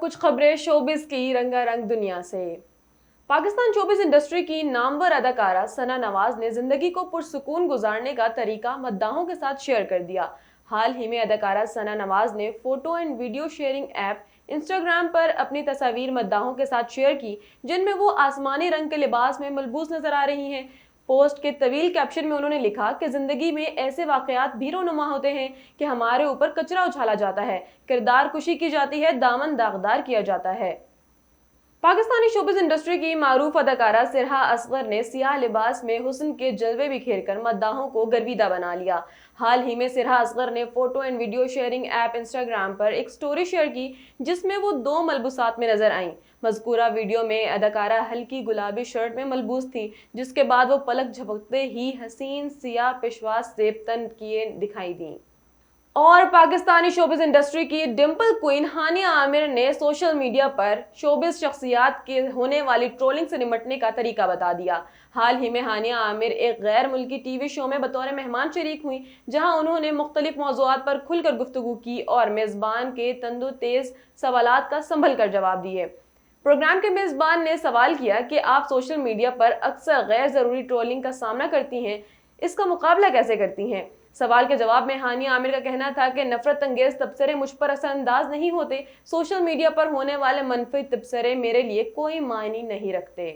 कुछ खबरें शोबिस की रंगारंग दुनिया से। पाकिस्तान शोबिस इंडस्ट्री की नामवर अदाकारा सना नवाज ने जिंदगी को पुरसुकून गुजारने का तरीका मद्दाहों के साथ शेयर कर दिया। हाल ही में अदाकारा सना नवाज ने photo and video sharing app Instagram पर अपनी तस्वीर मद्दाहों के साथ शेयर की, जिनमें वो आसमानी रंग के लिबास में मलबूस नजर आ रही हैं। पोस्ट के तवील कैप्शन में उन्होंने लिखा कि जिंदगी में ऐसे वाकयात भी रोनुमा होते हैं कि हमारे ऊपर कचरा उछाला जाता है, किरदार कुशी की जाती है, दामन दागदार किया जाता है। पाकिस्तानी शोबिस इंडस्ट्री की मारूफ अदाकारा सिरहा असगर ने सियाह लिबास में हुस्न के जलवे बिखेर कर मद्दाहों को गर्विदा बना लिया। हाल ही में सिरहा असगर ने photo and video sharing app Instagram पर एक स्टोरी शेयर की, जिसमें वो दो मलबूसात में नजर आईं। मज़कूरा वीडियो में अदाकारा हल्की गुलाबी शर्ट में मलबूस थी, जिसके बाद वो पलक झपकते ही हसीन सियाह पेशवास से तन किए दिखाई दी। और पाकिस्तानी शोबिस इंडस्ट्री की डिम्पल क्वीन हानिया आमिर ने सोशल मीडिया पर शोबिस शख्सियात के होने वाली ट्रोलिंग से निपटने का तरीका बता दिया। हाल ही में हानिया आमिर एक गैर मुल्की टीवी शो में बतौर मेहमान शरीक हुई, जहां उन्होंने मुख्तलिफ मौज़ूआत पर खुलकर गुफ्तगू की और मेज़बान के तंदु तेज सवालात का संभल कर जवाब दिए। प्रोग्राम के मेज़बान ने सवाल किया कि आप सोशल मीडिया पर अक्सर गैर ज़रूरी ट्रोलिंग का सामना करती हैं, इसका मुकाबला कैसे करती हैं? सवाल के जवाब में हानिया आमिर का कहना था कि नफरत अंगेज तबसरे मुझ पर असरअंदाज नहीं होते, सोशल मीडिया पर होने वाले मनफी तबसरे मेरे लिए कोई मायने नहीं रखते।